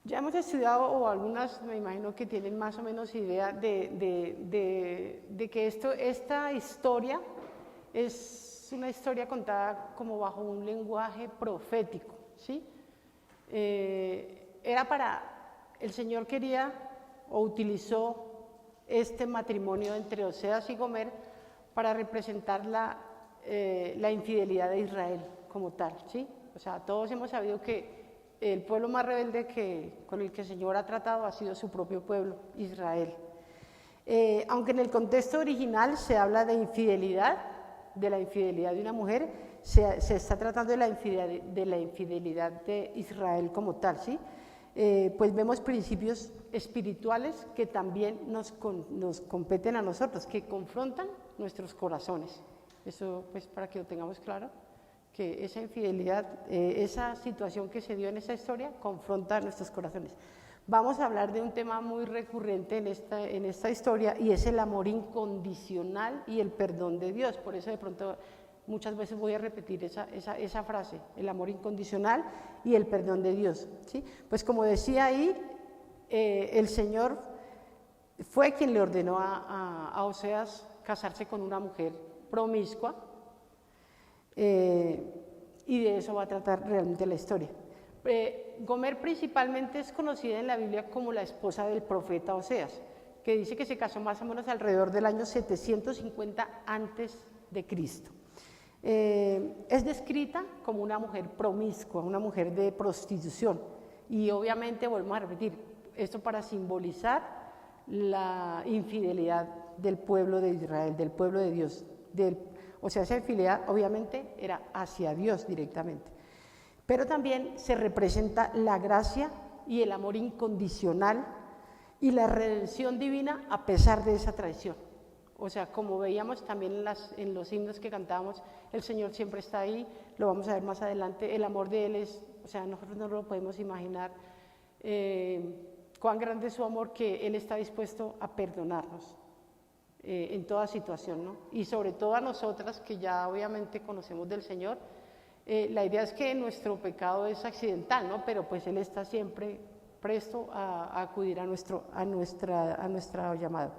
Ya hemos estudiado, o algunas me imagino que tienen más o menos idea de que esta historia es una historia contada como bajo un lenguaje profético, ¿sí? El Señor quería o utilizó este matrimonio entre Oseas y Gomer para representar la infidelidad de Israel como tal, ¿sí? O sea, todos hemos sabido que el pueblo más rebelde con el que el Señor ha tratado ha sido su propio pueblo, Israel. Aunque en el contexto original se habla de infidelidad, de la infidelidad de una mujer, se está tratando de la infidelidad de Israel como tal, ¿sí? Pues vemos principios espirituales que también nos competen a nosotros, que confrontan nuestros corazones. Eso pues para que lo tengamos claro, que esa infidelidad, esa situación que se dio en esa historia, confronta nuestros corazones. Vamos a hablar de un tema muy recurrente en esta historia, y es el amor incondicional y el perdón de Dios. Por eso de pronto muchas veces voy a repetir esa frase, el amor incondicional y el perdón de Dios, ¿sí? Pues como decía ahí, el Señor fue quien le ordenó a Oseas casarse con una mujer promiscua, y de eso va a tratar realmente la historia. Gomer principalmente es conocida en la Biblia como la esposa del profeta Oseas, que dice que se casó más o menos alrededor del año 750 antes de Cristo. Es descrita como una mujer promiscua, una mujer de prostitución, y obviamente, volvemos a repetir, esto para simbolizar la infidelidad del pueblo de Israel, del pueblo de Dios, o sea, esa infidelidad obviamente era hacia Dios directamente. Pero también se representa la gracia y el amor incondicional y la redención divina a pesar de esa traición. O sea, como veíamos también en los himnos que cantábamos, el Señor siempre está ahí, lo vamos a ver más adelante, el amor de Él o sea, nosotros no lo podemos imaginar, cuán grande es su amor, que Él está dispuesto a perdonarnos en toda situación, ¿no? Y sobre todo a nosotras que ya obviamente conocemos del Señor, la idea es que nuestro pecado es accidental, ¿no? Pero pues Él está siempre presto a acudir a nuestra llamada.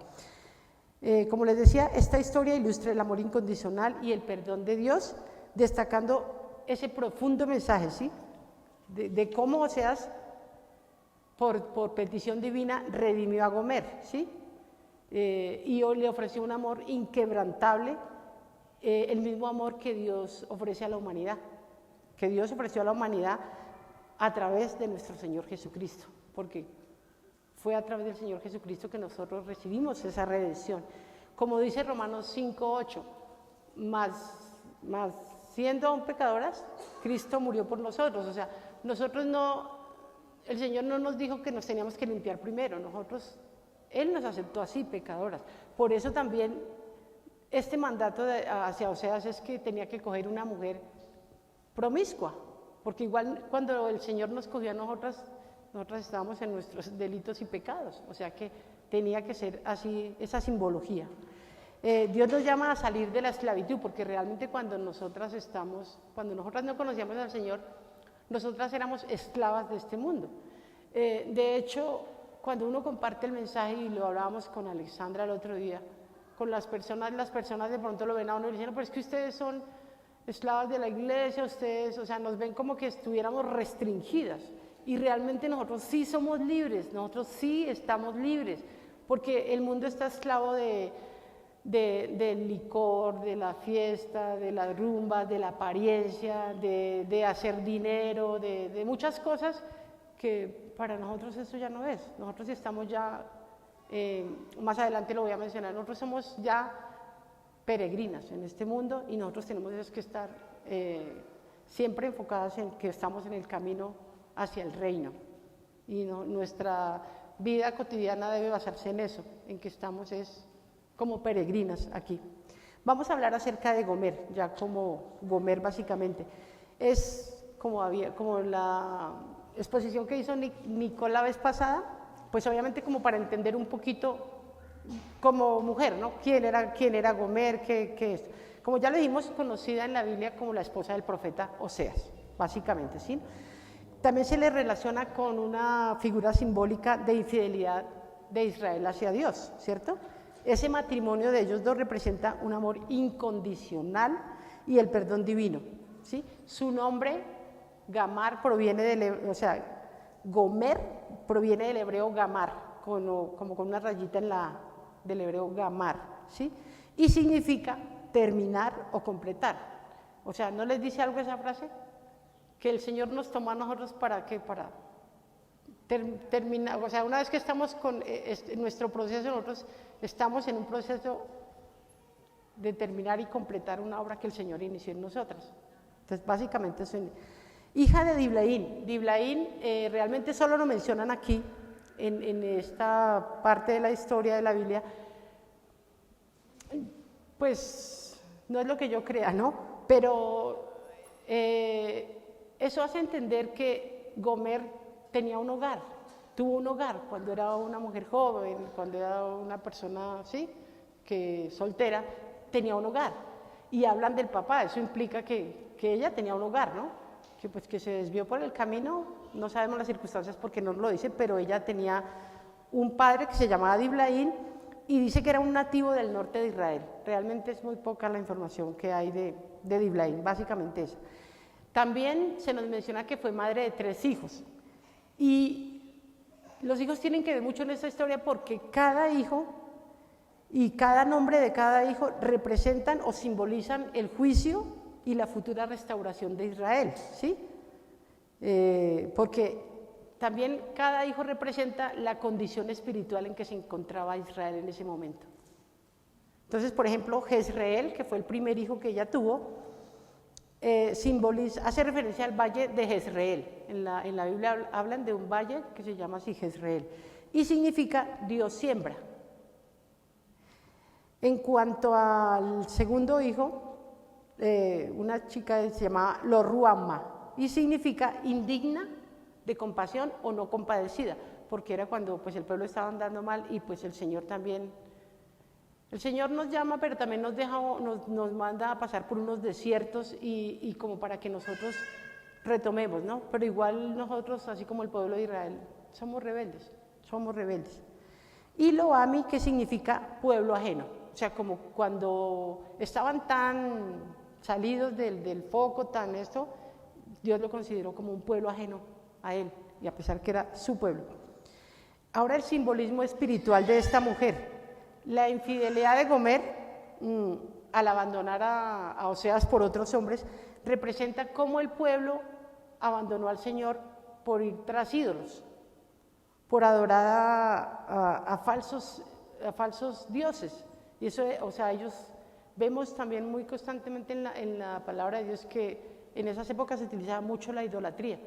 Como les decía, esta historia ilustra el amor incondicional y el perdón de Dios, destacando ese profundo mensaje, ¿sí? De cómo Oseas, por petición divina, redimió a Gomer, ¿sí? Y hoy le ofreció un amor inquebrantable, el mismo amor que Dios ofrece a la humanidad, que Dios ofreció a la humanidad a través de nuestro Señor Jesucristo, porque fue a través del Señor Jesucristo que nosotros recibimos esa redención. Como dice Romanos 5:8, más siendo aún pecadoras, Cristo murió por nosotros. O sea, el Señor no nos dijo que nos teníamos que limpiar primero, Él nos aceptó así, pecadoras. Por eso también este mandato hacia Oseas es que tenía que coger una mujer promiscua, porque igual cuando el Señor nos cogió a nosotras estábamos en nuestros delitos y pecados, o sea que tenía que ser así, esa simbología. Dios nos llama a salir de la esclavitud, porque realmente cuando nosotras no conocíamos al Señor, nosotras éramos esclavas de este mundo. De hecho, cuando uno comparte el mensaje, y lo hablábamos con Alexandra el otro día, con las personas de pronto lo ven a uno y dicen, no, pero es que ustedes son esclavas de la iglesia, ustedes, o sea, nos ven como que estuviéramos restringidas, y realmente nosotros sí somos libres, nosotros sí estamos libres, porque el mundo está esclavo del licor, de la fiesta, de las rumbas, de la apariencia, de hacer dinero, de muchas cosas que para nosotros eso ya no es. Nosotros estamos ya, más adelante lo voy a mencionar, nosotros somos ya peregrinas en este mundo, y nosotros tenemos que estar siempre enfocadas en que estamos en el camino hacia el reino, y nuestra vida cotidiana debe basarse en eso, en que estamos como peregrinas aquí. Vamos a hablar acerca de Gomer, ya como Gomer básicamente. Es como la exposición que hizo Nicole la vez pasada, pues obviamente como para entender un poquito como mujer, ¿no? ¿Quién era Gomer? ¿Qué es? Como ya le dijimos, conocida en la Biblia como la esposa del profeta Oseas, básicamente, ¿sí? También se le relaciona con una figura simbólica de infidelidad de Israel hacia Dios, ¿cierto? Ese matrimonio de ellos dos representa un amor incondicional y el perdón divino, ¿sí? Su nombre, Gamar, proviene del, o sea, Gomer proviene del hebreo Gamar, como con una rayita del hebreo Gamar, ¿sí? Y significa terminar o completar. O sea, ¿no les dice algo esa frase? Que el Señor nos tomó a nosotros para qué, para terminar, o sea, una vez que estamos con nuestro proceso, nosotros estamos en un proceso de terminar y completar una obra que el Señor inició en nosotras. Entonces, básicamente eso. Hija de Diblaín. Diblaín realmente solo lo mencionan aquí, en esta parte de la historia de la Biblia. Pues no es lo que yo crea, ¿no? Pero eso hace entender que Gomer tenía un hogar, tuvo un hogar cuando era una mujer joven, cuando era una persona así, que soltera, tenía un hogar. Y hablan del papá, eso implica que ella tenía un hogar, ¿no? Que pues que se desvió por el camino, no sabemos las circunstancias porque no lo dice, pero ella tenía un padre que se llamaba Diblaín y dice que era un nativo del norte de Israel. Realmente es muy poca la información que hay de Diblaín, básicamente eso. También se nos menciona que fue madre de 3 hijos. Y los hijos tienen que ver mucho en esta historia porque cada hijo y cada nombre de cada hijo representan o simbolizan el juicio y la futura restauración de Israel, ¿sí? Porque también cada hijo representa la condición espiritual en que se encontraba Israel en ese momento. Entonces, por ejemplo, Jezreel, que fue el primer hijo que ella tuvo, hace referencia al valle de Jezreel. En la Biblia hablan de un valle que se llama así Jezreel y significa Dios siembra. En cuanto al segundo hijo, una chica se llamaba Lo-Ruama y significa indigna de compasión o no compadecida, porque era cuando pues el pueblo estaba andando mal y pues el Señor también, el Señor nos llama, pero también nos manda a pasar por unos desiertos y como para que nosotros retomemos, ¿no? Pero igual nosotros, así como el pueblo de Israel, somos rebeldes. Y Lo-Ami, que significa pueblo ajeno, o sea, como cuando estaban tan salidos del foco, tan esto, Dios lo consideró como un pueblo ajeno a él, y a pesar que era su pueblo. Ahora el simbolismo espiritual de esta mujer. La infidelidad de Gomer, al abandonar a Oseas por otros hombres, representa cómo el pueblo abandonó al Señor por ir tras ídolos, por adorar a falsos dioses. Y eso, o sea, ellos vemos también muy constantemente en la palabra de Dios que en esas épocas se utilizaba mucho la idolatría.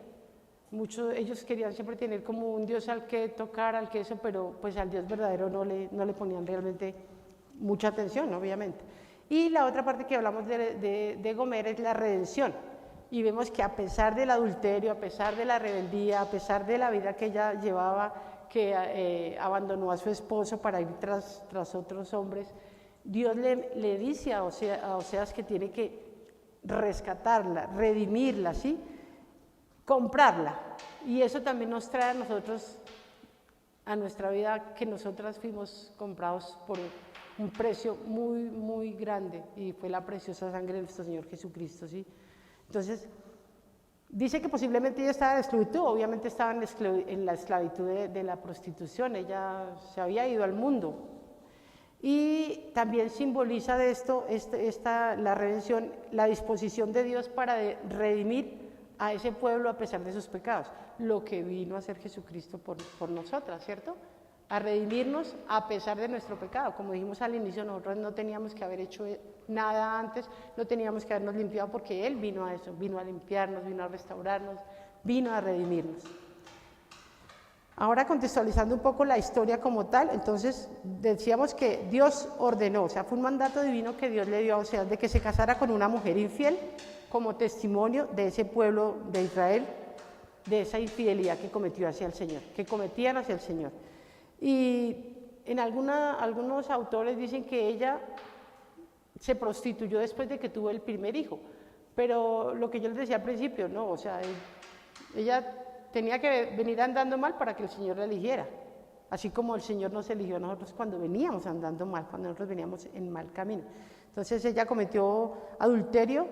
Ellos querían siempre tener como un Dios al que tocar, al que eso, pero pues al Dios verdadero no le ponían realmente mucha atención, obviamente. Y la otra parte que hablamos de Gomer es la redención. Y vemos que a pesar del adulterio, a pesar de la rebeldía, a pesar de la vida que ella llevaba, que abandonó a su esposo para ir tras otros hombres, Dios le dice a Oseas que tiene que rescatarla, redimirla, ¿sí? Comprarla. Y eso también nos trae a nosotros, a nuestra vida, que nosotras fuimos comprados por un precio muy, muy grande, y fue la preciosa sangre de nuestro Señor Jesucristo, ¿sí? Entonces, dice que posiblemente ella estaba en esclavitud, obviamente estaba en la esclavitud de la prostitución, ella se había ido al mundo. Y también simboliza de esto, la redención, la disposición de Dios para redimir a ese pueblo a pesar de sus pecados, lo que vino a hacer Jesucristo por nosotras, ¿cierto? A redimirnos a pesar de nuestro pecado. Como dijimos al inicio, nosotros no teníamos que haber hecho nada antes, no teníamos que habernos limpiado, porque Él vino a eso, vino a limpiarnos, vino a restaurarnos, vino a redimirnos. Ahora, contextualizando un poco la historia como tal, entonces decíamos que Dios ordenó, o sea, fue un mandato divino que Dios le dio a Oseas de que se casara con una mujer infiel como testimonio de ese pueblo de Israel, de esa infidelidad que cometió hacia el Señor, que cometían hacia el Señor. Y en algunos autores dicen que ella se prostituyó después de que tuvo el primer hijo, pero lo que yo les decía al principio, no, o sea, Ella tenía que venir andando mal para que el Señor la eligiera, así como el Señor nos eligió a nosotros cuando veníamos andando mal, cuando nosotros veníamos en mal camino. Entonces ella cometió adulterio,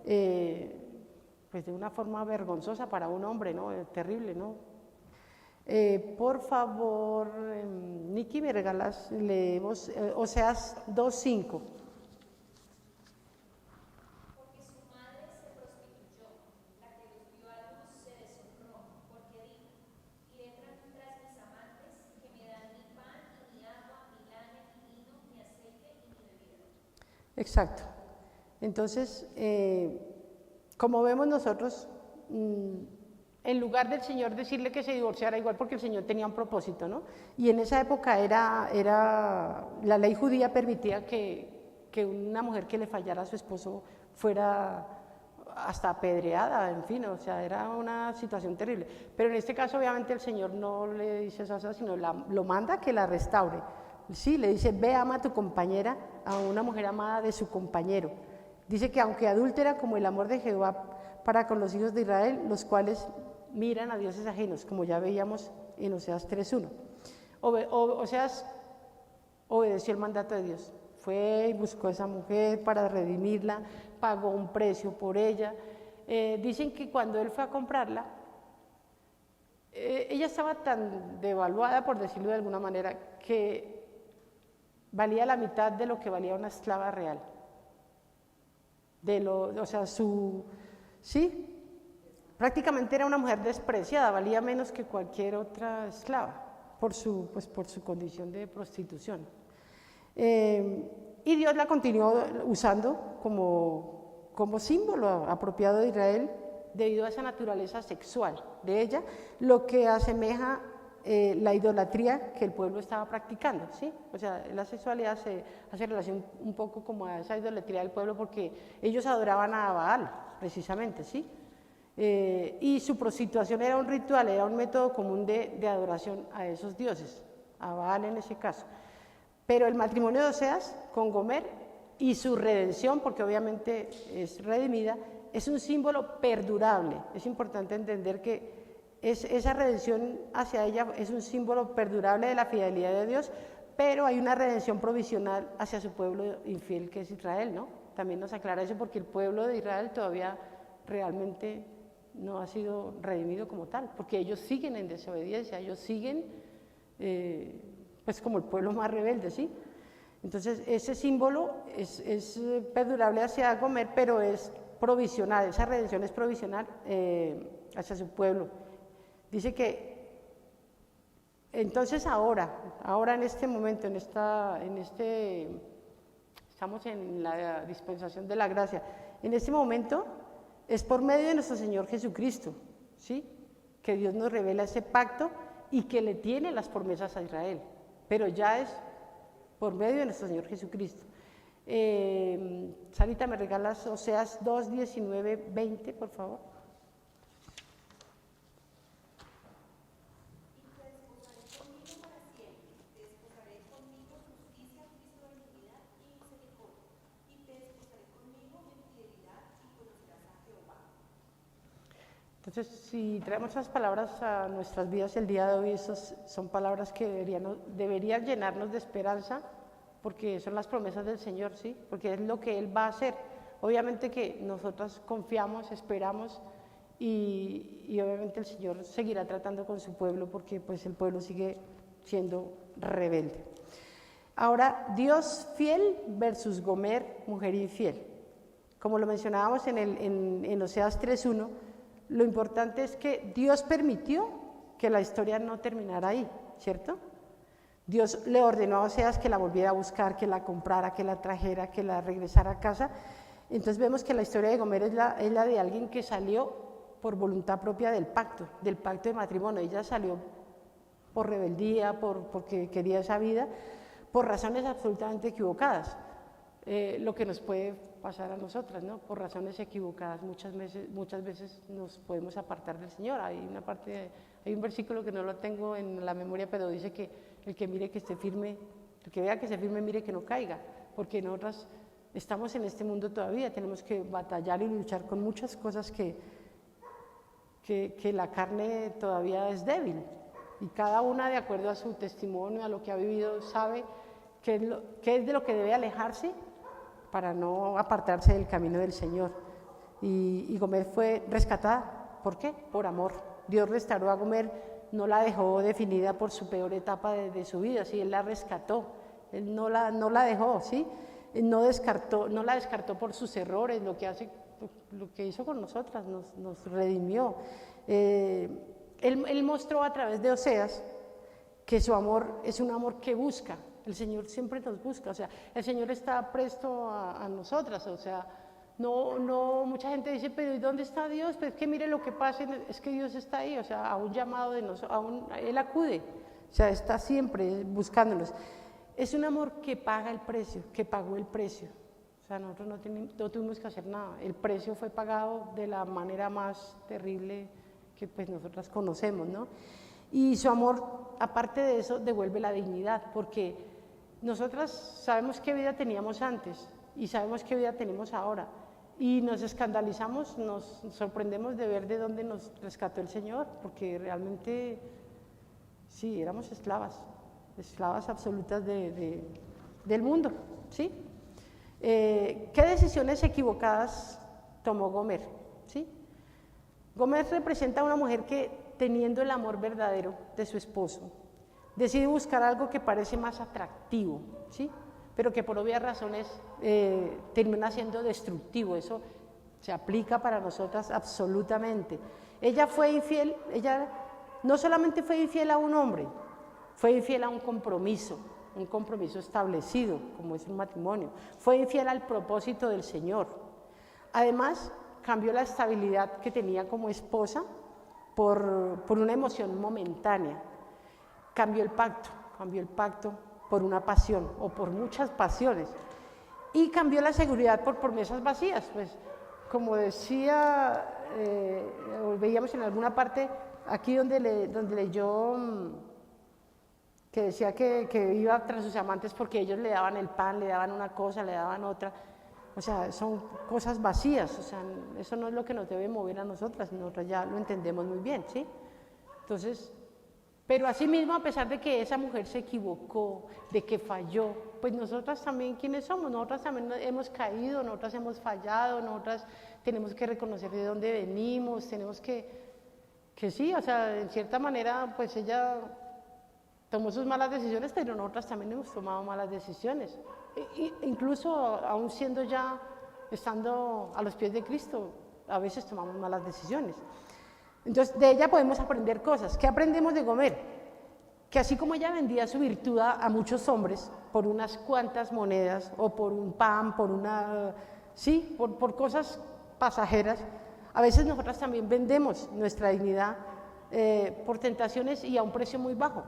pues de una forma vergonzosa para un hombre, ¿no? Terrible, ¿no? Por favor, Nikki, me regalas, leemos Oseas 2:5. Exacto. Entonces, como vemos nosotros, en lugar del Señor decirle que se divorciara, igual porque el Señor tenía un propósito, ¿no? Y en esa época la ley judía permitía que una mujer que le fallara a su esposo fuera hasta apedreada, en fin, o sea, era una situación terrible. Pero en este caso, obviamente, el Señor no le dice eso, sino lo manda que la restaure. Sí, le dice, ve, ama a tu compañera, a una mujer amada de su compañero. Dice que aunque adúltera como el amor de Jehová para con los hijos de Israel, los cuales miran a dioses ajenos, como ya veíamos en Oseas 3:1. Oseas obedeció el mandato de Dios. Fue y buscó a esa mujer para redimirla, pagó un precio por ella. Dicen que cuando él fue a comprarla, ella estaba tan devaluada, por decirlo de alguna manera, que valía la mitad de lo que valía una esclava real. Sí, prácticamente era una mujer despreciada, valía menos que cualquier otra esclava por su condición de prostitución. Y Dios la continuó usando como símbolo apropiado de Israel debido a esa naturaleza sexual de ella, lo que asemeja la idolatría que el pueblo estaba practicando, ¿sí? O sea, la sexualidad se hace relación un poco como a esa idolatría del pueblo porque ellos adoraban a Baal, precisamente, ¿sí? Y su prostitución era un ritual, era un método común de adoración a esos dioses, a Baal en ese caso. Pero el matrimonio de Oseas con Gomer y su redención, porque obviamente es redimida, es un símbolo perdurable. Es importante entender que esa redención hacia ella es un símbolo perdurable de la fidelidad de Dios, pero hay una redención provisional hacia su pueblo infiel que es Israel, ¿no? También nos aclara eso porque el pueblo de Israel todavía realmente no ha sido redimido como tal, porque ellos siguen en desobediencia, ellos siguen pues como el pueblo más rebelde, ¿sí? Entonces ese símbolo es perdurable hacia Gomer, pero es provisional, esa redención es provisional hacia su pueblo. Dice que entonces ahora en este momento, estamos en la dispensación de la gracia, en este momento es por medio de nuestro Señor Jesucristo, ¿sí? Que Dios nos revela ese pacto y que le tiene las promesas a Israel, pero ya es por medio de nuestro Señor Jesucristo. Sarita, ¿me regalas Oseas 2, 19, 20, por favor? Entonces, si traemos esas palabras a nuestras vidas el día de hoy, esas son palabras que deberían llenarnos de esperanza, porque son las promesas del Señor, ¿sí? Porque es lo que Él va a hacer. Obviamente que nosotros confiamos, esperamos, y obviamente el Señor seguirá tratando con su pueblo, porque pues el pueblo sigue siendo rebelde. Ahora, Dios fiel versus Gomer, mujer infiel. Como lo mencionábamos en Oseas 3:1, lo importante es que Dios permitió que la historia no terminara ahí, ¿cierto? Dios le ordenó a Oseas que la volviera a buscar, que la comprara, que la trajera, que la regresara a casa. Entonces vemos que la historia de Gomer es la de alguien que salió por voluntad propia del pacto de matrimonio. Ella salió por rebeldía, porque quería esa vida, por razones absolutamente equivocadas. Lo que nos puede pasar a nosotras, ¿no? Por razones equivocadas muchas veces nos podemos apartar del Señor. Hay un versículo que no lo tengo en la memoria, pero dice que el que mire que esté firme, el que vea que esté firme, mire que no caiga, porque nosotras estamos en este mundo todavía, tenemos que batallar y luchar con muchas cosas que que la carne todavía es débil. Y cada una, de acuerdo a su testimonio, a lo que ha vivido, sabe qué es de lo que debe alejarse para no apartarse del camino del Señor. Y Gomer fue rescatada. ¿Por qué? Por amor. Dios restauró a Gomer, no la dejó definida por su peor etapa de su vida, ¿sí? Él la rescató, Él no la dejó, ¿sí? Él no la descartó por sus errores, lo que hizo con nosotras, nos redimió. Él mostró a través de Oseas que su amor es un amor que busca. El Señor siempre nos busca, o sea, el Señor está presto a nosotras, o sea, no, mucha gente dice, pero ¿y dónde está Dios? Pues que mire lo que pasa, es que Dios está ahí, o sea, a un llamado de nosotros, Él acude, o sea, está siempre buscándonos. Es un amor que paga el precio, que pagó el precio, o sea, nosotros no tuvimos que hacer nada, el precio fue pagado de la manera más terrible que pues nosotras conocemos, ¿no? Y su amor, aparte de eso, devuelve la dignidad, porque nosotras sabemos qué vida teníamos antes y sabemos qué vida tenemos ahora, y nos escandalizamos, nos sorprendemos de ver de dónde nos rescató el Señor, porque realmente, sí, éramos esclavas absolutas del mundo, ¿sí? ¿Qué decisiones equivocadas tomó Gomer? ¿Sí? Gomer representa a una mujer que, teniendo el amor verdadero de su esposo, decide buscar algo que parece más atractivo, ¿sí? Pero que por obvias razones termina siendo destructivo. Eso se aplica para nosotras absolutamente. Ella no solamente fue infiel a un hombre, fue infiel a un compromiso establecido, como es un matrimonio. Fue infiel al propósito del Señor. Además, cambió la estabilidad que tenía como esposa por una emoción momentánea. Cambió el pacto por una pasión o por muchas pasiones. Y cambió la seguridad por promesas vacías. Pues, como decía, veíamos en alguna parte, aquí donde leyó, que decía que iba tras sus amantes porque ellos le daban el pan, le daban una cosa, le daban otra. O sea, son cosas vacías, o sea, eso no es lo que nos debe mover a nosotras ya lo entendemos muy bien, ¿sí? Entonces, pero asimismo, a pesar de que esa mujer se equivocó, de que falló, pues nosotras también, ¿quiénes somos? Nosotras también hemos caído, nosotras hemos fallado, nosotras tenemos que reconocer de dónde venimos, tenemos que sí, o sea, en cierta manera, pues ella tomó sus malas decisiones, pero nosotras también hemos tomado malas decisiones. Incluso aún estando a los pies de Cristo, a veces tomamos malas decisiones. Entonces, de ella podemos aprender cosas. ¿Qué aprendemos de Gomer? Que así como ella vendía su virtud a muchos hombres por unas cuantas monedas o por un pan, por cosas pasajeras, a veces nosotras también vendemos nuestra dignidad por tentaciones y a un precio muy bajo,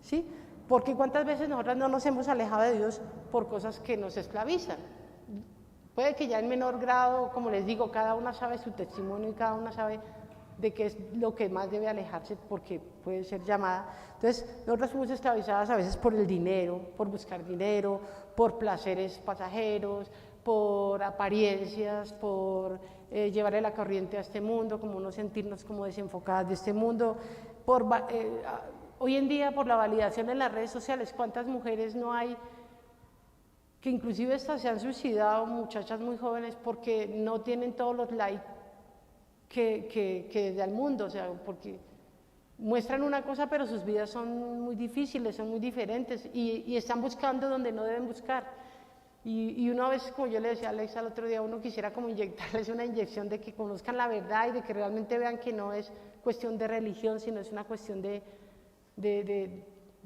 ¿sí? Porque cuántas veces nosotras no nos hemos alejado de Dios por cosas que nos esclavizan. Puede que ya en menor grado, como les digo, cada una sabe su testimonio y cada una sabe de qué es lo que más debe alejarse porque puede ser llamada. Entonces, nosotras fuimos esclavizadas a veces por el dinero, por buscar dinero, por placeres pasajeros, por apariencias, por llevarle la corriente a este mundo, como no sentirnos como desenfocadas de este mundo, hoy en día por la validación en las redes sociales. ¿Cuántas mujeres no hay que inclusive estas se han suicidado, muchachas muy jóvenes, porque no tienen todos los likes que del mundo? O sea, porque muestran una cosa, pero sus vidas son muy difíciles, son muy diferentes y están buscando donde no deben buscar. Y una vez, como yo le decía a Alexa el otro día, uno quisiera como inyectarles una inyección de que conozcan la verdad y de que realmente vean que no es cuestión de religión, sino es una cuestión de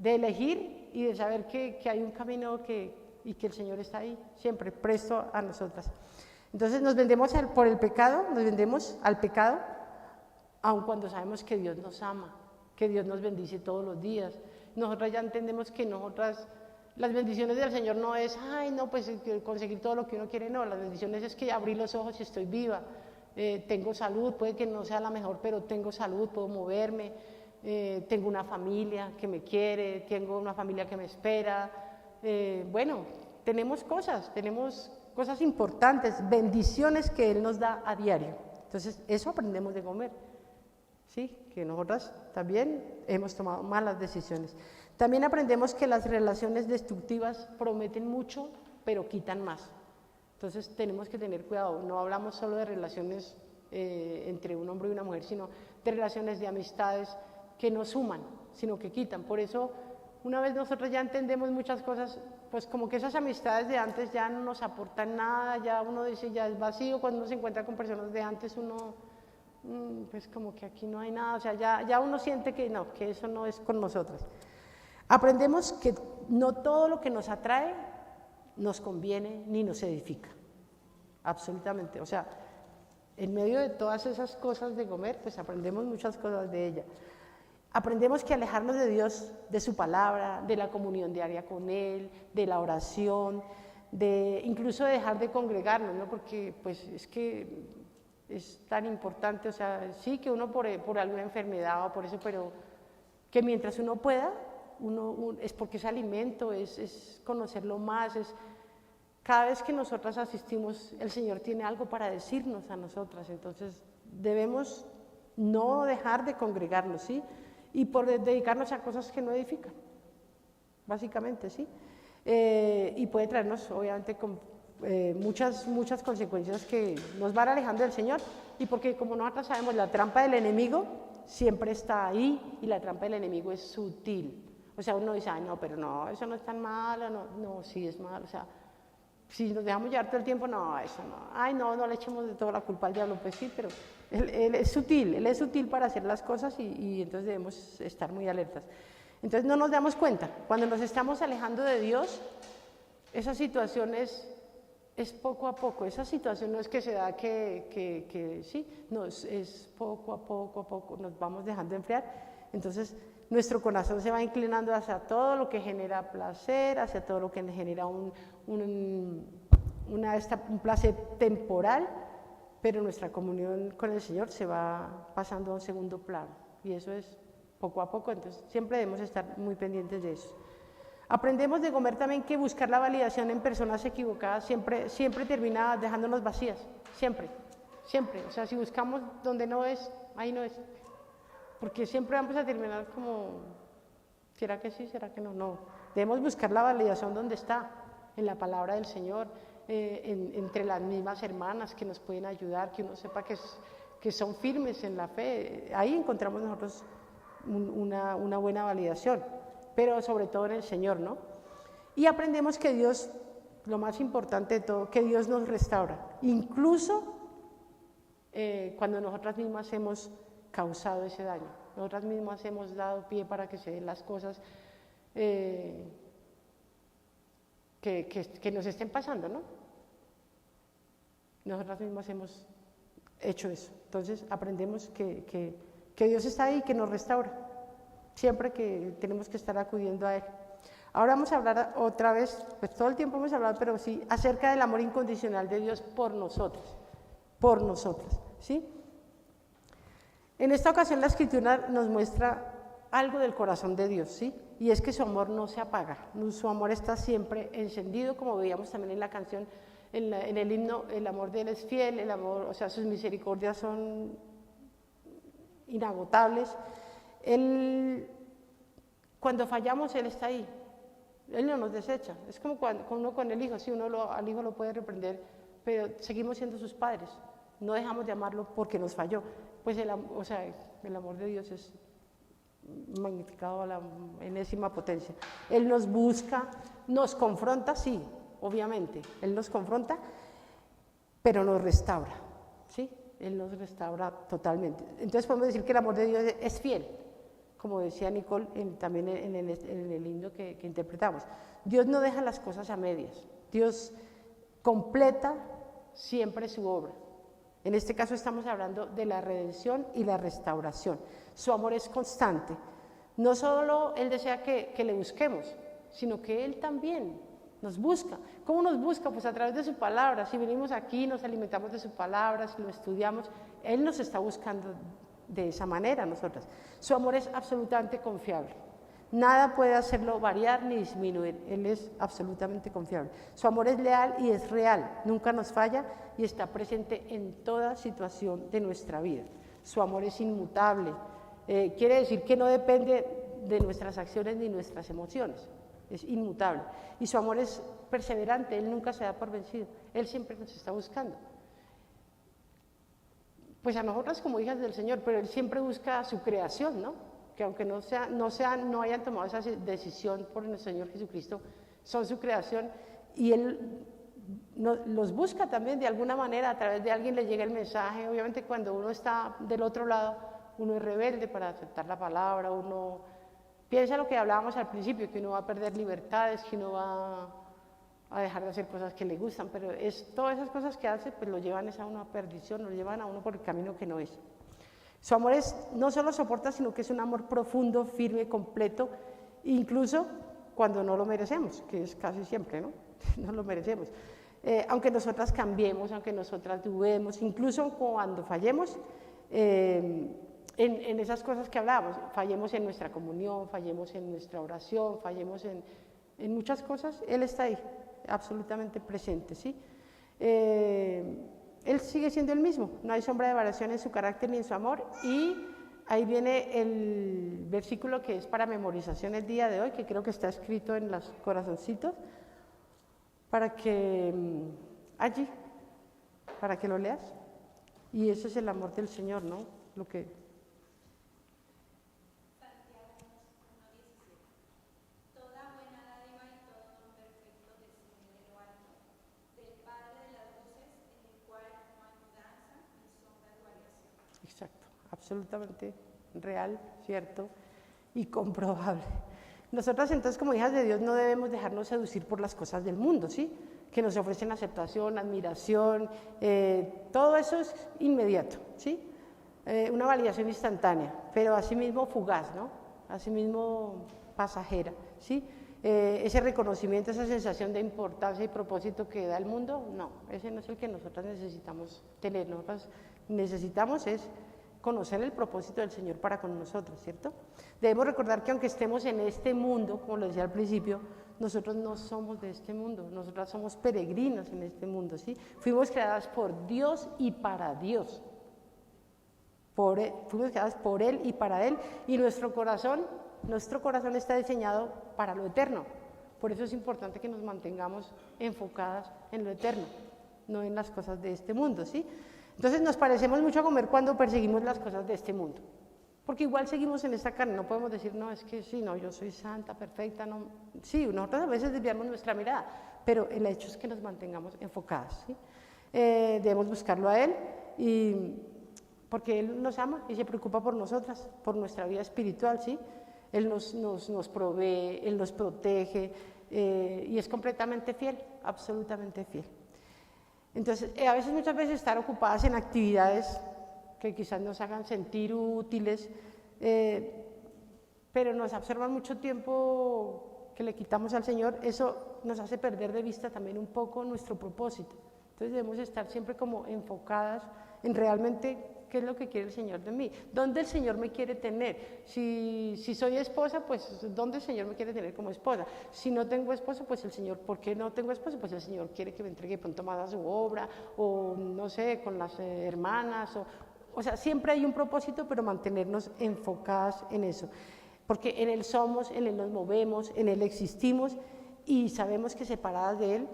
elegir y de saber que hay un camino y que el Señor está ahí, siempre presto a nosotras. Entonces nos vendemos por el pecado, nos vendemos al pecado, aun cuando sabemos que Dios nos ama, que Dios nos bendice todos los días. Nosotras ya entendemos que las bendiciones del Señor no es, pues conseguir todo lo que uno quiere, no, las bendiciones es que abrí los ojos y estoy viva, tengo salud, puede que no sea la mejor, pero tengo salud, puedo moverme, tengo una familia que me quiere, tengo una familia que me espera, tenemos cosas importantes, bendiciones que Él nos da a diario. Entonces, eso aprendemos de Gomer. ¿sí? Que nosotras también hemos tomado malas decisiones. También aprendemos que las relaciones destructivas prometen mucho, pero quitan más. Entonces tenemos que tener cuidado, no hablamos solo de relaciones entre un hombre y una mujer, sino de relaciones de amistades que no suman, sino que quitan. Por eso, una vez nosotros ya entendemos muchas cosas, pues como que esas amistades de antes ya no nos aportan nada, ya uno dice, ya es vacío, cuando uno se encuentra con personas de antes, uno, pues como que aquí no hay nada, o sea, ya uno siente que no, que eso no es con nosotras. Aprendemos que no todo lo que nos atrae nos conviene ni nos edifica, absolutamente, o sea, en medio de todas esas cosas de comer, pues aprendemos muchas cosas de ella. Aprendemos que alejarnos de Dios, de su palabra, de la comunión diaria con Él, de la oración, incluso de dejar de congregarnos, ¿no? Porque pues es que es tan importante, o sea, sí que uno por alguna enfermedad o por eso, pero que mientras uno pueda, es porque es alimento, es conocerlo más, cada vez que nosotras asistimos, el Señor tiene algo para decirnos a nosotras, entonces debemos no dejar de congregarnos, ¿sí? Y por dedicarnos a cosas que no edifican, básicamente, ¿sí? Y puede traernos, obviamente, muchas consecuencias que nos van alejando del Señor, y porque como nosotros sabemos, la trampa del enemigo siempre está ahí, y la trampa del enemigo es sutil. O sea, uno dice, ay, no, pero no, eso no es tan malo, no, sí es malo, o sea, si nos dejamos llevar todo el tiempo, no, eso no, ay, no le echemos de toda la culpa al diablo, pues sí, pero él es sutil para hacer las cosas y entonces debemos estar muy alertas. Entonces no nos damos cuenta, cuando nos estamos alejando de Dios, esa situación es poco a poco, esa situación no es que se da sí, no, es poco a poco, nos vamos dejando enfriar, entonces nuestro corazón se va inclinando hacia todo lo que genera placer, hacia todo lo que genera un placer temporal, pero nuestra comunión con el Señor se va pasando a un segundo plano, y eso es poco a poco, entonces siempre debemos estar muy pendientes de eso. Aprendemos de Gomer también que buscar la validación en personas equivocadas siempre termina dejándonos vacías, siempre, o sea, si buscamos donde no es, ahí no es, porque siempre vamos a terminar como, ¿será que sí, será que no? No, debemos buscar la validación donde está, en la palabra del Señor, entre las mismas hermanas que nos pueden ayudar, que uno sepa que son firmes en la fe, ahí encontramos nosotros una buena validación, pero sobre todo en el Señor, ¿no? Y aprendemos que Dios, lo más importante de todo, que Dios nos restaura, incluso cuando nosotras mismas hemos causado ese daño, nosotras mismas hemos dado pie para que se den las cosas que nos estén pasando, ¿no? Nosotras mismas hemos hecho eso, entonces aprendemos que Dios está ahí, que nos restaura, siempre que tenemos que estar acudiendo a Él. Ahora vamos a hablar otra vez, pues todo el tiempo hemos hablado, pero sí, acerca del amor incondicional de Dios por nosotras, ¿sí? En esta ocasión la Escritura nos muestra algo del corazón de Dios, ¿sí? Y es que su amor no se apaga, su amor está siempre encendido, como veíamos también en la canción, en el himno, el amor de Él es fiel, el amor, o sea, sus misericordias son inagotables. Él, cuando fallamos, Él está ahí, Él no nos desecha, es como uno con el hijo, sí, al hijo lo puede reprender, pero seguimos siendo sus padres, no dejamos de amarlo porque nos falló, pues el amor de Dios es magnificado a la enésima potencia. Él nos busca, nos confronta, sí, obviamente, Él nos confronta, pero nos restaura, ¿sí? Él nos restaura totalmente. Entonces podemos decir que el amor de Dios es fiel, como decía Nicole también en el himno que interpretamos. Dios no deja las cosas a medias, Dios completa siempre su obra. En este caso estamos hablando de la redención y la restauración. Su amor es constante. No solo Él desea que le busquemos, sino que Él también nos busca. ¿Cómo nos busca? Pues a través de su palabra. Si venimos aquí, nos alimentamos de su palabra, si lo estudiamos, Él nos está buscando de esa manera nosotras. Su amor es absolutamente confiable. Nada puede hacerlo variar ni disminuir. Él es absolutamente confiable. Su amor es leal y es real. Nunca nos falla y está presente en toda situación de nuestra vida. Su amor es inmutable. Quiere decir que no depende de nuestras acciones ni nuestras emociones, es inmutable. Y su amor es perseverante, Él nunca se da por vencido, Él siempre nos está buscando. Pues a nosotras como hijas del Señor, pero Él siempre busca a su creación, ¿no? Que aunque no hayan tomado esa decisión por el Señor Jesucristo, son su creación y Él los busca también de alguna manera, a través de alguien le llega el mensaje. Obviamente cuando uno está del otro lado, uno es rebelde para aceptar la palabra, uno piensa lo que hablábamos al principio, que uno va a perder libertades, que uno va a dejar de hacer cosas que le gustan, pero todas esas cosas que hace pues lo llevan a uno a perdición, lo llevan a uno por el camino que no es. Su amor no solo soporta, sino que es un amor profundo, firme, completo, incluso cuando no lo merecemos, que es casi siempre, ¿no? No lo merecemos. Aunque nosotras cambiemos, aunque nosotras dudemos, incluso cuando fallemos en esas cosas que hablábamos, fallemos en nuestra comunión, fallemos en nuestra oración, fallemos en muchas cosas, Él está ahí, absolutamente presente, ¿sí? Él sigue siendo el mismo, no hay sombra de variación en su carácter ni en su amor. Y ahí viene el versículo que es para memorización el día de hoy, que creo que está escrito en los corazoncitos, para que allí, para que lo leas. Y ese es el amor del Señor, ¿no? Lo que... Santiago 1:17. Toda buena dádiva y todo don perfecto desciende de lo alto, del Padre de las luces, en el cual no hay mudanza ni sombra de variación. Exacto, absolutamente real, cierto y comprobable. Nosotras entonces como hijas de Dios no debemos dejarnos seducir por las cosas del mundo, ¿sí? Que nos ofrecen aceptación, admiración, todo eso es inmediato, ¿sí? Una validación instantánea, pero asimismo fugaz, ¿no? Asimismo pasajera, ¿sí? Ese reconocimiento, esa sensación de importancia y propósito que da el mundo, no, ese no es el que nosotras necesitamos tener. Nosotras necesitamos es conocer el propósito del Señor para con nosotros, ¿cierto? Debemos recordar que aunque estemos en este mundo, como lo decía al principio, nosotros no somos de este mundo, nosotras somos peregrinas en este mundo, ¿sí? Fuimos creadas por Dios y para Dios. Fuimos creadas por Él y para Él, y nuestro corazón está diseñado para lo eterno. Por eso es importante que nos mantengamos enfocadas en lo eterno, no en las cosas de este mundo, ¿sí? Entonces nos parecemos mucho a comer cuando perseguimos las cosas de este mundo, porque igual seguimos en esta carne, no podemos decir, no, es que sí, no, yo soy santa, perfecta, no. Sí, nosotros a veces desviamos nuestra mirada, pero el hecho es que nos mantengamos enfocadas, ¿sí? Debemos buscarlo a Él, porque Él nos ama y se preocupa por nosotras, por nuestra vida espiritual, ¿sí? Él nos provee, Él nos protege, y es completamente fiel, absolutamente fiel. Entonces, a veces, muchas veces estar ocupadas en actividades que quizás nos hagan sentir útiles, pero nos absorban mucho tiempo que le quitamos al Señor, eso nos hace perder de vista también un poco nuestro propósito. Entonces debemos estar siempre como enfocadas en realmente qué es lo que quiere el Señor de mí, dónde el Señor me quiere tener. Si soy esposa, pues dónde el Señor me quiere tener como esposa. Si no tengo esposo, pues el Señor, ¿por qué no tengo esposo? Pues el Señor quiere que me entregue pronto más a su obra, o no sé, con las hermanas, o sea, siempre hay un propósito, pero mantenernos enfocadas en eso, porque en Él somos, en Él nos movemos, en Él existimos, y sabemos que separadas de Él,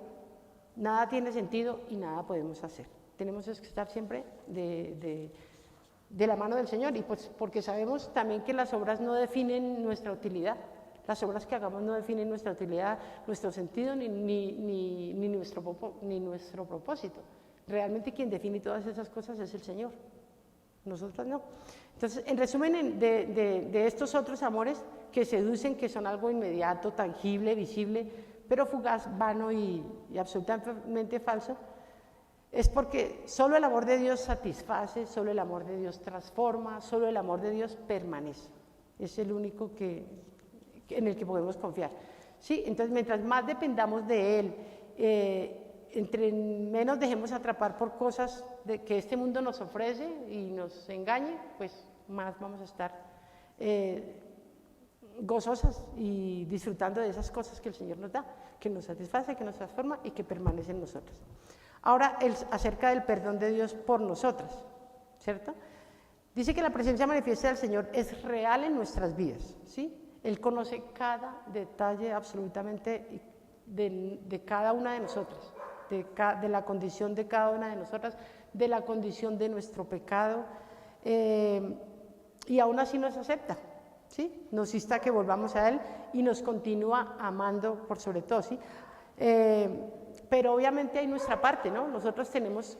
nada tiene sentido y nada podemos hacer. Tenemos que estar siempre de la mano del Señor, y pues porque sabemos también que las obras no definen nuestra utilidad, las obras que hagamos no definen nuestra utilidad, nuestro sentido ni nuestro propósito. Realmente quien define todas esas cosas es el Señor, nosotras no. Entonces, en resumen, de estos otros amores que seducen, que son algo inmediato, tangible, visible, pero fugaz, vano y absolutamente falso, es porque solo el amor de Dios satisface, solo el amor de Dios transforma, solo el amor de Dios permanece. Es el único en el que podemos confiar, ¿sí? Entonces, mientras más dependamos de Él, entre menos dejemos atrapar por cosas que este mundo nos ofrece y nos engañe, pues más vamos a estar gozosas y disfrutando de esas cosas que el Señor nos da, que nos satisface, que nos transforma y que permanece en nosotros. Ahora, acerca del perdón de Dios por nosotras, ¿cierto? Dice que la presencia manifiesta del Señor es real en nuestras vidas, ¿sí? Él conoce cada detalle absolutamente de cada una de nosotras, de la condición de cada una de nosotras, de la condición de nuestro pecado, y aún así nos acepta, ¿sí? Nos insta a que volvamos a Él y nos continúa amando por sobre todo, ¿sí? Pero obviamente hay nuestra parte, ¿no? Nosotros tenemos,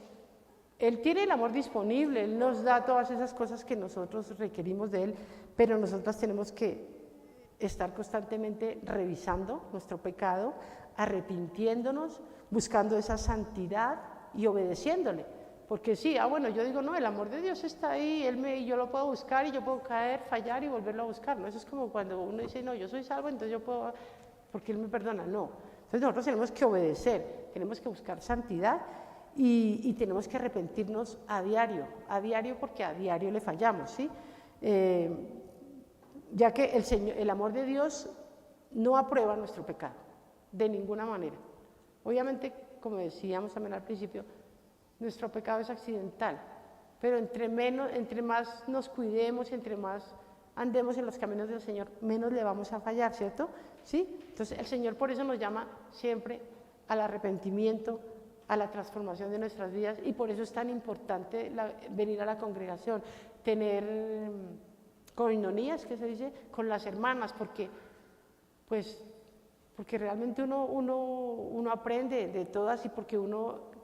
Él tiene el amor disponible, Él nos da todas esas cosas que nosotros requerimos de Él, pero nosotros tenemos que estar constantemente revisando nuestro pecado, arrepintiéndonos, buscando esa santidad y obedeciéndole. Porque sí, bueno, yo digo, no, el amor de Dios está ahí, yo lo puedo buscar y yo puedo caer, fallar y volverlo a buscar, ¿no? Eso es como cuando uno dice, no, yo soy salvo, entonces yo puedo, porque Él me perdona, no. Entonces nosotros tenemos que obedecer, tenemos que buscar santidad y tenemos que arrepentirnos a diario porque a diario le fallamos, ¿sí? Ya que el amor de Dios no aprueba nuestro pecado, de ninguna manera. Obviamente, como decíamos también al principio, nuestro pecado es accidental, pero entre más nos cuidemos, entre más andemos en los caminos del Señor, menos le vamos a fallar, ¿cierto? ¿Sí? Entonces el Señor por eso nos llama siempre al arrepentimiento, a la transformación de nuestras vidas, y por eso es tan importante venir a la congregación, tener coinonías, que se dice, con las hermanas, porque realmente uno aprende de todas, y porque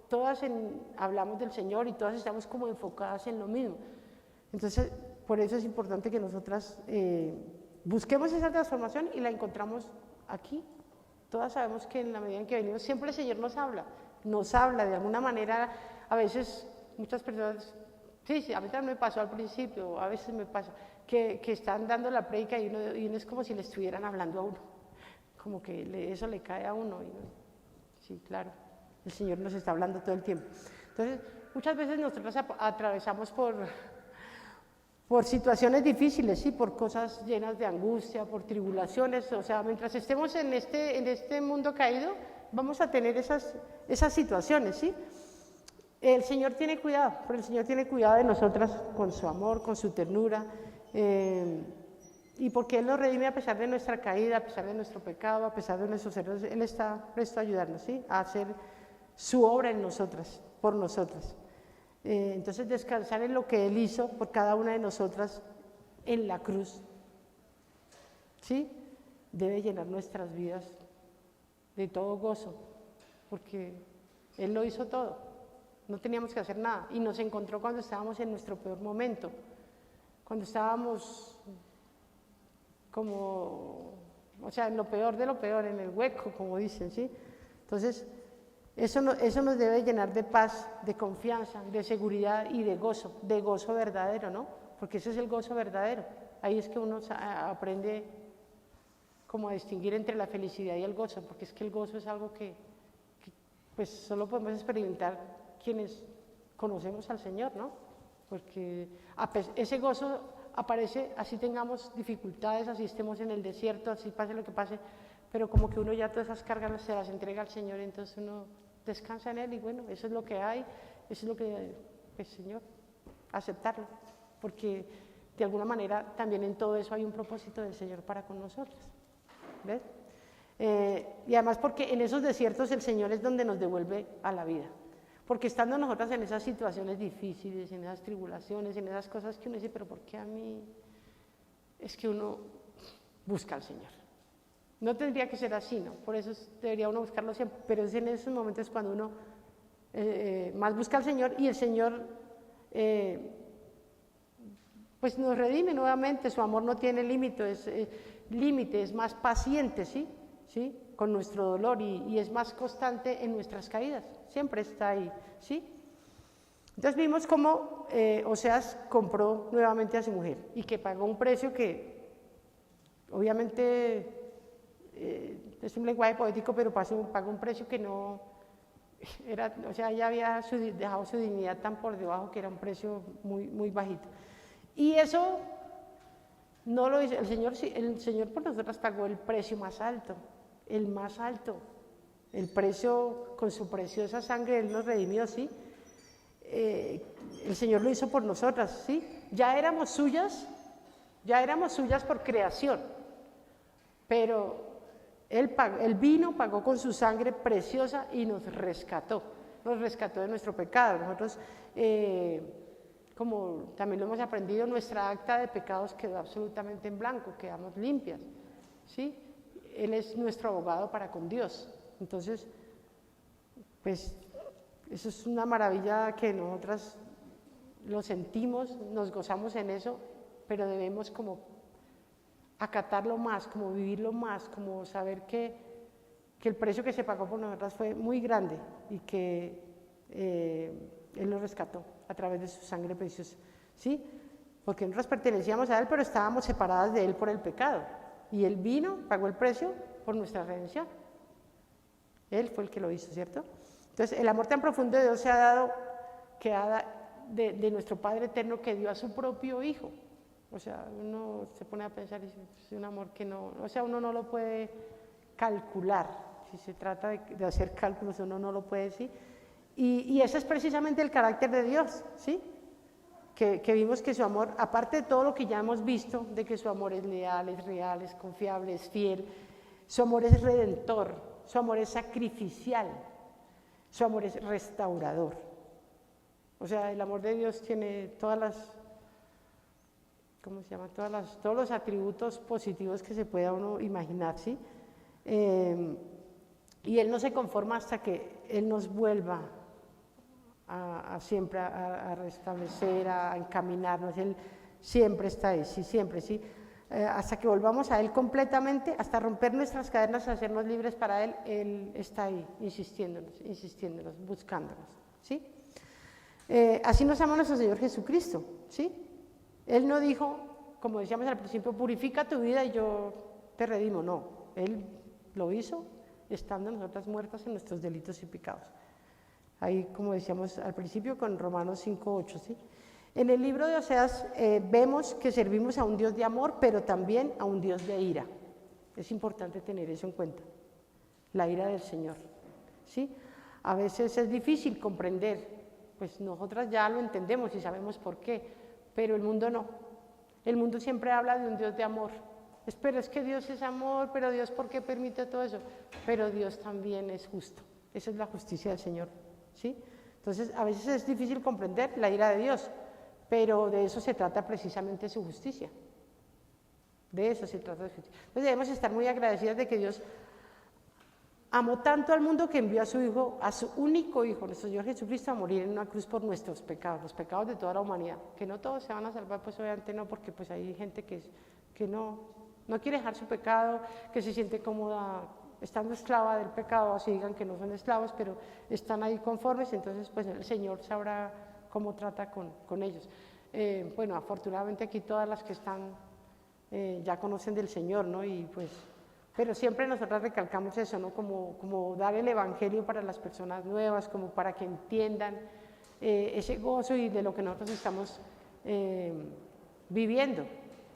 todas hablamos del Señor y todas estamos como enfocadas en lo mismo. Entonces, por eso es importante que nosotras busquemos esa transformación y la encontramos aquí. Todas sabemos que en la medida en que venimos, siempre el Señor nos habla de alguna manera. A veces muchas personas, sí, a mí también me pasó al principio, a veces me pasa, que están dando la prédica y uno es como si le estuvieran hablando a uno, como que eso le cae a uno. Sí, claro, el Señor nos está hablando todo el tiempo. Entonces, muchas veces nosotros atravesamos por situaciones difíciles, sí, por cosas llenas de angustia, por tribulaciones. O sea, mientras estemos en este mundo caído, vamos a tener esas situaciones, ¿sí? El Señor tiene cuidado, pero el Señor tiene cuidado de nosotras con su amor, con su ternura, y porque Él nos redime a pesar de nuestra caída, a pesar de nuestro pecado, a pesar de nuestros errores. Él está presto a ayudarnos, ¿sí? A hacer su obra en nosotras, por nosotras. Entonces, descansar en lo que Él hizo por cada una de nosotras en la cruz, ¿sí? Debe llenar nuestras vidas de todo gozo, porque Él lo hizo todo, no teníamos que hacer nada, y nos encontró cuando estábamos en nuestro peor momento, cuando estábamos en lo peor de lo peor, en el hueco, como dicen, ¿sí? Entonces, eso nos debe llenar de paz, de confianza, de seguridad y de gozo verdadero, ¿no? Porque ese es el gozo verdadero. Ahí es que uno aprende como a distinguir entre la felicidad y el gozo, porque es que el gozo es algo que pues solo podemos experimentar quienes conocemos al Señor, ¿no? Porque ese gozo aparece así tengamos dificultades, así estemos en el desierto, así pase lo que pase, pero como que uno ya todas esas cargas se las entrega al Señor, entonces uno descansa en Él y bueno, eso es lo que hay, eso es lo que, pues Señor, aceptarlo, porque de alguna manera también en todo eso hay un propósito del Señor para con nosotros, ¿ves? Y además porque en esos desiertos el Señor es donde nos devuelve a la vida, porque estando nosotras en esas situaciones difíciles, en esas tribulaciones, en esas cosas que uno dice, pero ¿por qué a mí? Es que uno busca al Señor. No tendría que ser así, ¿no? Por eso debería uno buscarlo siempre, pero es en esos momentos cuando uno más busca al Señor y el Señor pues nos redime nuevamente. Su amor no tiene límite, es más paciente, ¿sí? Con nuestro dolor y es más constante en nuestras caídas, siempre está ahí, ¿sí? Entonces vimos cómo Oseas compró nuevamente a su mujer y que pagó un precio que obviamente es un lenguaje poético, pero pagó un precio que no era, o sea, ella había dejado su dignidad tan por debajo que era un precio muy, muy bajito. Y eso no lo hizo, el Señor por nosotras pagó el precio más alto, el precio con su preciosa sangre, Él nos redimió, ¿sí? el Señor lo hizo por nosotras, ¿sí? Ya éramos suyas por creación, pero Él vino, pagó con su sangre preciosa y nos rescató de nuestro pecado. Nosotros, como también lo hemos aprendido, nuestra acta de pecados quedó absolutamente en blanco, quedamos limpias, ¿sí? Él es nuestro abogado para con Dios. Entonces, pues, eso es una maravilla que nosotras lo sentimos, nos gozamos en eso, pero debemos como acatarlo más, como vivirlo más, como saber que el precio que se pagó por nosotras fue muy grande y que Él nos rescató a través de su sangre preciosa, ¿sí? Porque nosotros pertenecíamos a Él, pero estábamos separadas de Él por el pecado. Y Él vino, pagó el precio por nuestra redención. Él fue el que lo hizo, ¿cierto? Entonces, el amor tan profundo de Dios se ha dado, de nuestro Padre eterno, que dio a su propio Hijo. O sea, uno se pone a pensar y dice, es un amor que no, o sea, uno no lo puede calcular. Si se trata de hacer cálculos, uno no lo puede decir. Y ese es precisamente el carácter de Dios, ¿sí? Que vimos que su amor, aparte de todo lo que ya hemos visto, de que su amor es leal, es real, es confiable, es fiel, su amor es redentor, su amor es sacrificial, su amor es restaurador. O sea, el amor de Dios tiene todas las, ¿cómo se llama? Todos los atributos positivos que se pueda uno imaginar, ¿sí? Y Él no se conforma hasta que Él nos vuelva siempre a restablecer, a encaminarnos. Él siempre está ahí, sí, siempre, sí. Hasta que volvamos a Él completamente, hasta romper nuestras cadenas, hacernos libres para Él, Él está ahí, insistiéndonos, buscándonos, ¿sí? Así nos ama nuestro Señor Jesucristo, ¿sí? Él no dijo, como decíamos al principio, purifica tu vida y yo te redimo, no. Él lo hizo estando nosotras muertas en nuestros delitos y pecados. Ahí, como decíamos al principio, con Romanos 5:8, ¿sí? En el libro de Oseas vemos que servimos a un Dios de amor, pero también a un Dios de ira. Es importante tener eso en cuenta, la ira del Señor, ¿sí? A veces es difícil comprender, pues nosotras ya lo entendemos y sabemos por qué, pero el mundo no. El mundo siempre habla de un Dios de amor. Pero es que Dios es amor, pero Dios, ¿por qué permite todo eso? Pero Dios también es justo. Esa es la justicia del Señor, ¿sí? Entonces, a veces es difícil comprender la ira de Dios, pero de eso se trata precisamente su justicia. De eso se trata su justicia. Entonces, debemos estar muy agradecidas de que Dios amó tanto al mundo que envió a su Hijo, a su único Hijo, nuestro Señor Jesucristo, a morir en una cruz por nuestros pecados, los pecados de toda la humanidad. Que no todos se van a salvar, pues obviamente no, porque pues hay gente que no quiere dejar su pecado, que se siente cómoda estando esclava del pecado, así digan que no son esclavos, pero están ahí conformes, entonces pues el Señor sabrá cómo trata con ellos. Bueno, afortunadamente aquí todas las que están ya conocen del Señor, ¿no? Y pues, pero siempre nosotras recalcamos eso, ¿no? Como dar el Evangelio para las personas nuevas, como para que entiendan ese gozo y de lo que nosotros estamos viviendo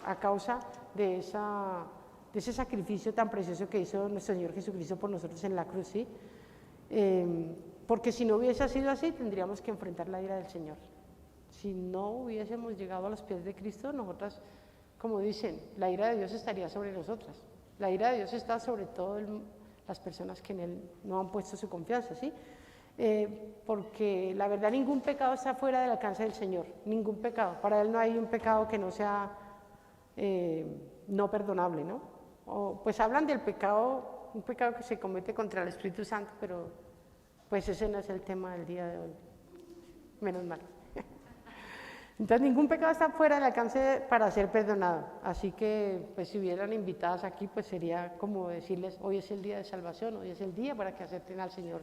a causa de ese sacrificio tan precioso que hizo nuestro Señor Jesucristo por nosotros en la cruz, ¿sí? Porque si no hubiese sido así, tendríamos que enfrentar la ira del Señor. Si no hubiésemos llegado a los pies de Cristo, nosotras, como dicen, la ira de Dios estaría sobre nosotras. La ira de Dios está sobre todo las personas que en Él no han puesto su confianza, ¿sí? Porque la verdad ningún pecado está fuera del alcance del Señor, ningún pecado. Para Él no hay un pecado que no sea no perdonable, ¿no? Pues hablan del pecado, un pecado que se comete contra el Espíritu Santo, pero pues ese no es el tema del día de hoy, menos mal. Entonces ningún pecado está fuera del alcance para ser perdonado, así que pues si hubieran invitadas aquí, pues sería como decirles, hoy es el día de salvación, hoy es el día para que acepten al Señor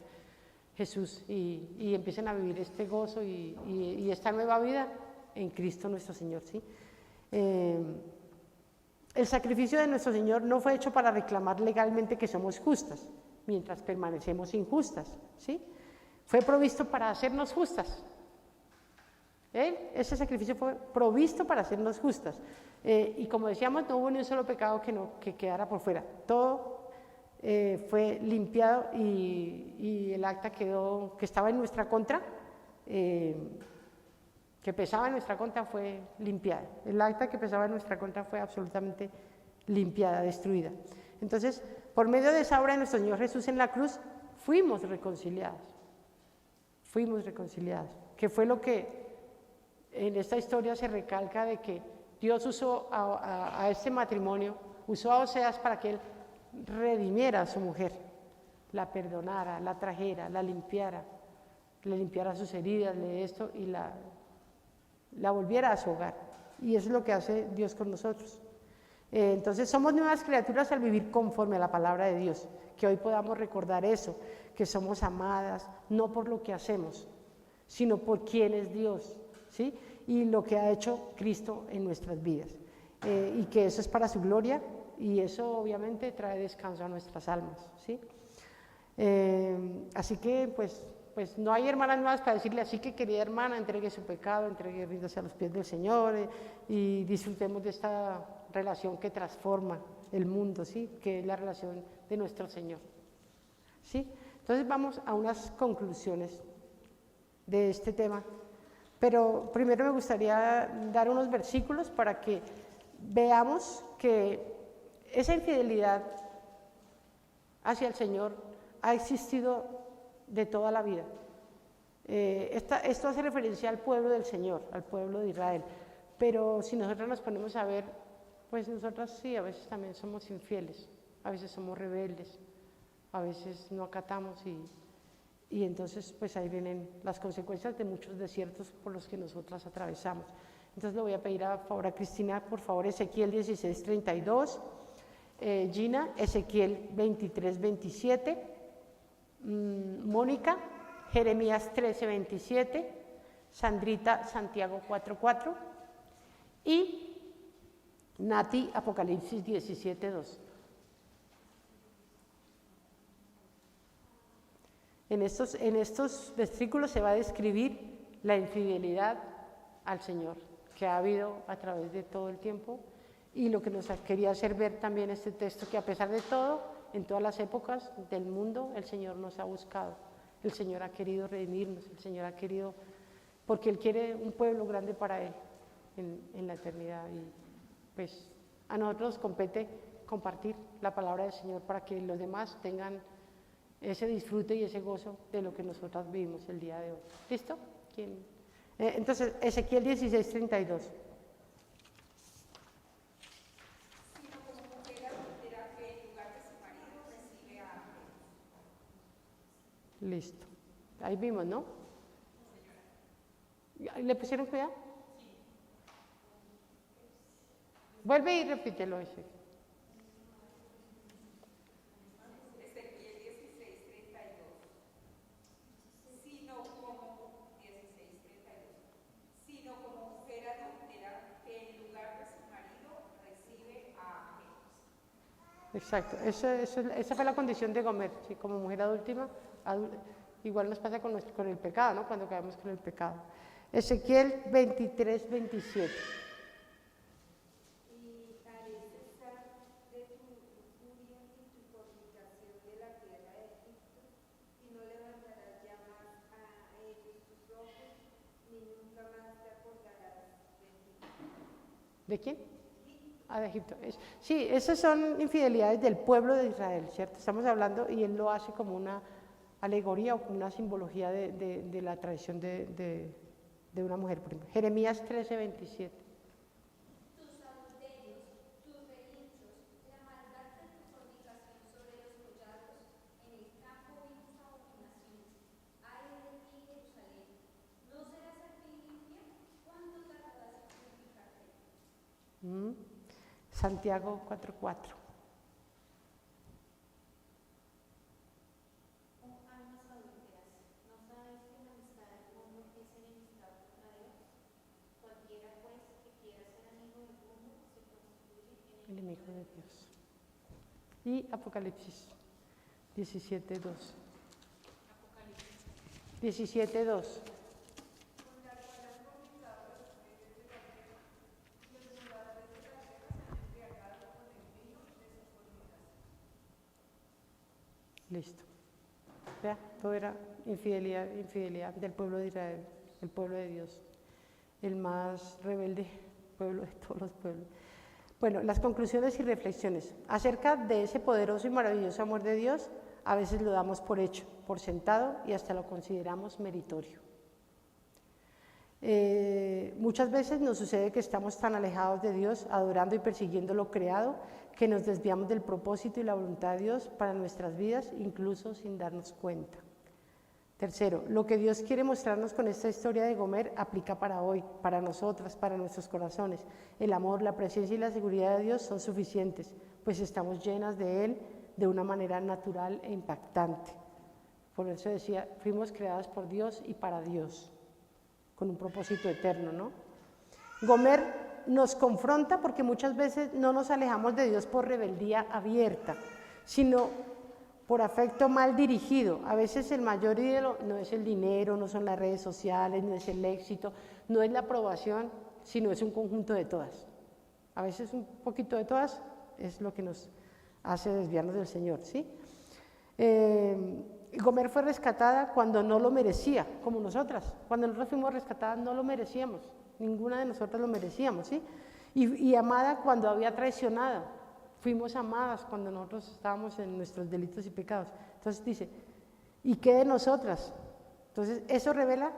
Jesús y empiecen a vivir este gozo y esta nueva vida en Cristo nuestro Señor, ¿sí? El sacrificio de nuestro Señor no fue hecho para reclamar legalmente que somos justas, mientras permanecemos injustas, ¿sí? Fue provisto para hacernos justas. Ese sacrificio fue provisto para hacernos justas. Y como decíamos, no hubo ni un solo pecado que quedara por fuera. Todo fue limpiado y el acta que estaba en nuestra contra que pesaba en nuestra contra fue limpiada. El acta que pesaba en nuestra contra fue absolutamente limpiada, destruida. Entonces, por medio de esa obra de nuestro Señor Jesús en la cruz, fuimos reconciliados. Fuimos reconciliados. Que fue lo que en esta historia se recalca de que Dios usó a este matrimonio, usó a Oseas para que él redimiera a su mujer, la perdonara, la trajera, la limpiara, le limpiara sus heridas, de esto y la volviera a su hogar. Y eso es lo que hace Dios con nosotros. Entonces somos nuevas criaturas al vivir conforme a la palabra de Dios, que hoy podamos recordar eso, que somos amadas no por lo que hacemos, sino por quién es Dios, ¿sí? Y lo que ha hecho Cristo en nuestras vidas, y que eso es para su gloria, y eso obviamente trae descanso a nuestras almas, ¿sí? Así que pues no hay hermanas nuevas para decirle, así que querida hermana, entregue su pecado, ríndase a los pies del Señor, y disfrutemos de esta relación que transforma el mundo, ¿sí? Que es la relación de nuestro Señor, ¿sí? Entonces vamos a unas conclusiones de este tema, pero primero me gustaría dar unos versículos para que veamos que esa infidelidad hacia el Señor ha existido de toda la vida. Esto hace referencia al pueblo del Señor, al pueblo de Israel, pero si nosotros nos ponemos a ver, pues nosotras sí, a veces también somos infieles, a veces somos rebeldes, a veces no acatamos y entonces pues ahí vienen las consecuencias de muchos desiertos por los que nosotras atravesamos. Entonces le voy a pedir a favor a Cristina, por favor, Ezequiel 16:32, Gina, Ezequiel 23:27, Mónica, Jeremías 13:27, Sandrita, Santiago 4:4 y Nati, Apocalipsis 17:2. En estos versículos se va a describir la infidelidad al Señor que ha habido a través de todo el tiempo, y lo que nos quería hacer ver también este texto, que a pesar de todo, en todas las épocas del mundo, el Señor nos ha buscado, el Señor ha querido redimirnos, el Señor ha querido, porque Él quiere un pueblo grande para Él en la eternidad, y pues a nosotros nos compete compartir la palabra del Señor para que los demás tengan ese disfrute y ese gozo de lo que nosotras vivimos el día de hoy. ¿Listo? Entonces, Ezequiel 16:32. Listo. Ahí vimos, ¿no? ¿Le pusieron cuidado? Vuelve y repítelo ese. Exacto, esa fue la condición de Gomer, ¿sí? Como mujer adúltera, igual nos pasa con el pecado, ¿no? Cuando caemos con el pecado. Ezequiel 23:27. Y haré cesar de tu lujuria y tu fornicación de la tierra de Egipto, y no levantarás ya más a ellos tus ojos, ni nunca más te acordarás de ti. ¿De quién? De Egipto. Sí, esas son infidelidades del pueblo de Israel, ¿cierto? Estamos hablando, y él lo hace como una alegoría o como una simbología de la tradición de una mujer. Jeremías 13:27. Tus adulterios, tus relinchos, la maldad de tu fornicación sobre los collados, en el campo y tus abominaciones. Ay de ti, Jerusalén, ¿no serás al fin limpia? ¿Cuándo tardarás en purificarte? Santiago 4:4. Almas adúlteras, ¿no sabéis que la amistad del mundo es enemistad contra Dios? Cualquiera pues que quiera ser amigo del mundo se constituye Enemigo de Dios. Y Apocalipsis 17:2. 17:2. Listo. Vea, todo era infidelidad del pueblo de Israel. el pueblo de Dios, el más rebelde pueblo de todos los pueblos. Bueno, las conclusiones y reflexiones. Acerca de ese poderoso y maravilloso amor de Dios, a veces lo damos por hecho, por sentado y hasta lo consideramos meritorio. Muchas veces nos sucede que estamos tan alejados de Dios, adorando y persiguiendo lo creado, que nos desviamos del propósito y la voluntad de Dios para nuestras vidas, incluso sin darnos cuenta. Tercero, lo que Dios quiere mostrarnos con esta historia de Gomer aplica para hoy, para nosotras, para nuestros corazones. El amor, la presencia y la seguridad de Dios son suficientes, pues estamos llenas de Él de una manera natural e impactante. Por eso decía, fuimos creadas por Dios y para Dios, con un propósito eterno, ¿no? Gomer nos confronta porque muchas veces no nos alejamos de Dios por rebeldía abierta, sino por afecto mal dirigido. A veces el mayor ídolo no es el dinero, no son las redes sociales, no es el éxito, no es la aprobación, sino es un conjunto de todas. A veces un poquito de todas es lo que nos hace desviarnos del Señor, ¿sí? Gomer fue rescatada cuando no lo merecía, como nosotras. Cuando nosotros fuimos rescatadas no lo merecíamos, ninguna de nosotras lo merecíamos, ¿sí? Y amada cuando había traicionado. Fuimos amadas cuando nosotros estábamos en nuestros delitos y pecados. Entonces dice, ¿y qué de nosotras? Entonces eso revela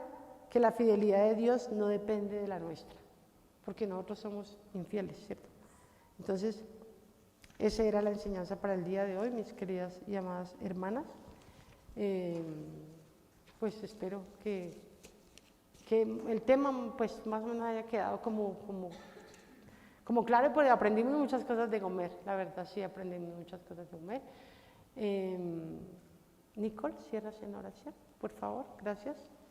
que la fidelidad de Dios no depende de la nuestra, porque nosotros somos infieles, ¿cierto? Entonces, esa era la enseñanza para el día de hoy, mis queridas y amadas hermanas. Pues espero que el tema pues más o menos haya quedado como claro, porque aprendimos muchas cosas de Gomer, la verdad sí aprendimos muchas cosas de Gomer. Nicole, cierras en oración, por favor, gracias.